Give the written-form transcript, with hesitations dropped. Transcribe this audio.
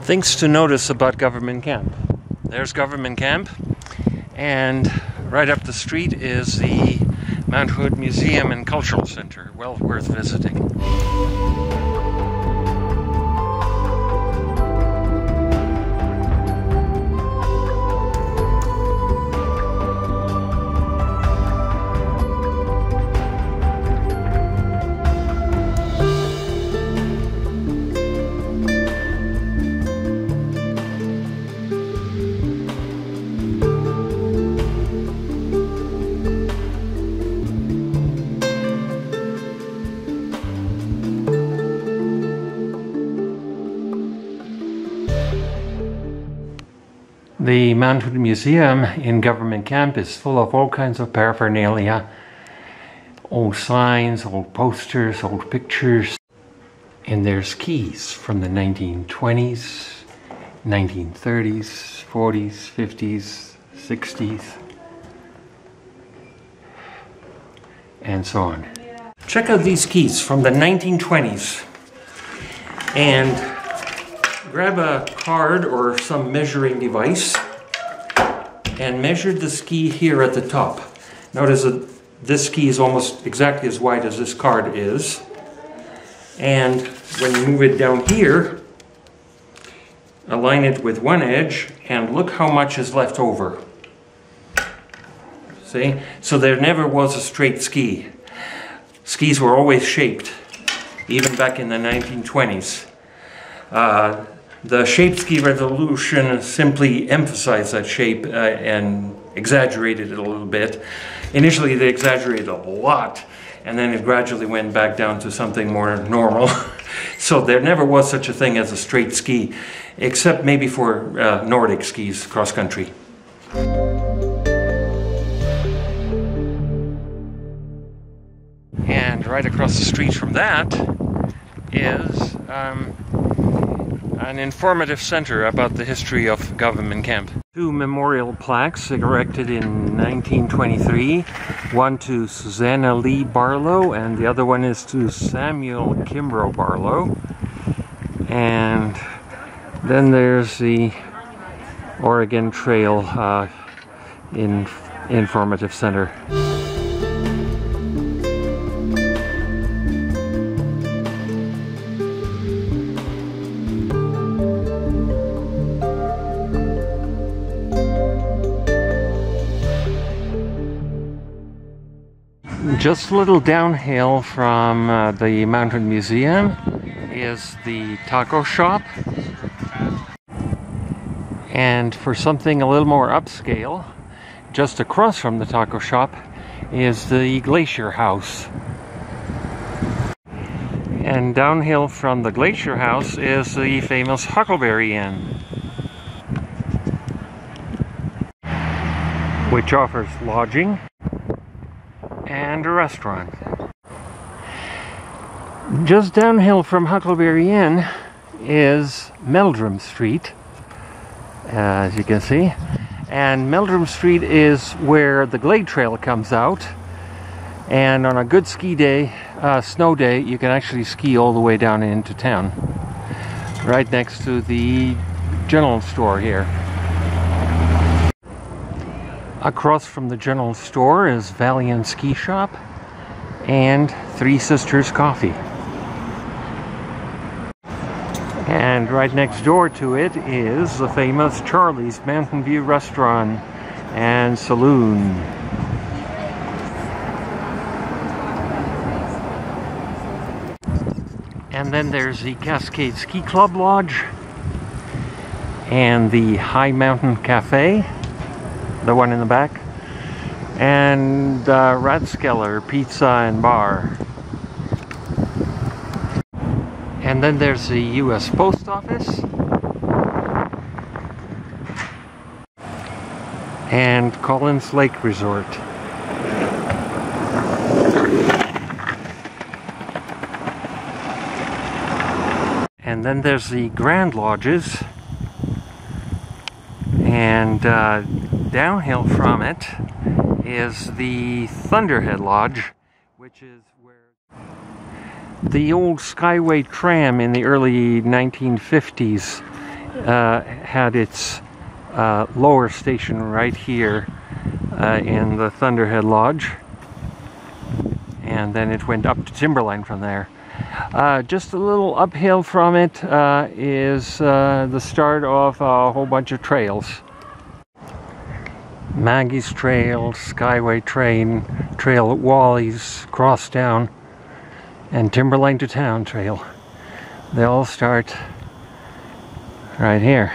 Things to notice about Government Camp. There's Government Camp, and right up the street is the Manhood Museum and Cultural Center. Well worth visiting. The Manhood Museum in Government Camp is full of all kinds of paraphernalia. Old signs, old posters, old pictures. And there's keys from the 1920s, 1930s, 40s, 50s, 60s, and so on. Check out these keys from the 1920s. And grab a card or some measuring device and measure this key here at the top. Notice that this key is almost exactly as wide as this card is. And when you move it down here, align it with one edge and look how much is left over. See? So there never was a straight ski. Skis were always shaped, even back in the 1920s. The shape ski revolution simply emphasized that shape and exaggerated it a little bit. Initially they exaggerated a lot, and then it gradually went back down to something more normal. So there never was such a thing as a straight ski, except maybe for Nordic skis, cross-country. And right across the street from that is an informative center about the history of Government Camp. Two memorial plaques erected in 1923, one to Susanna Lee Barlow and the other one is to Samuel Kimbrough Barlow. And then there's the Oregon Trail informative center. Just a little downhill from the Manhood Museum is the taco shop. And for something a little more upscale, just across from the taco shop is the Glacier House. And downhill from the Glacier House is the famous Huckleberry Inn, which offers lodging and a restaurant. Just downhill from Huckleberry Inn is Meldrum Street, as you can see. And Meldrum Street is where the Glade Trail comes out. And on a good ski day, snow day, you can actually ski all the way down into town. Right next to the general store here. Across from the general store is Valiant Ski Shop and Three Sisters Coffee. And right next door to it is the famous Charlie's Mountain View Restaurant and Saloon. And then there's the Cascade Ski Club Lodge and the High Mountain Cafe, the one in the back, and Rathskeller Pizza and Bar. And then there's the U.S. Post Office and Collins Lake Resort. And then there's the Grand Lodges, and downhill from it is the Thunderhead Lodge, which is where the old Skyway tram in the early 1950s had its lower station right here in the Thunderhead Lodge, and then it went up to Timberline from there. Just a little uphill from it is the start of a whole bunch of trails. Maggie's Trail, Skyway Trail at Wally's, Crosstown, and Timberline to Town Trail. They all start right here.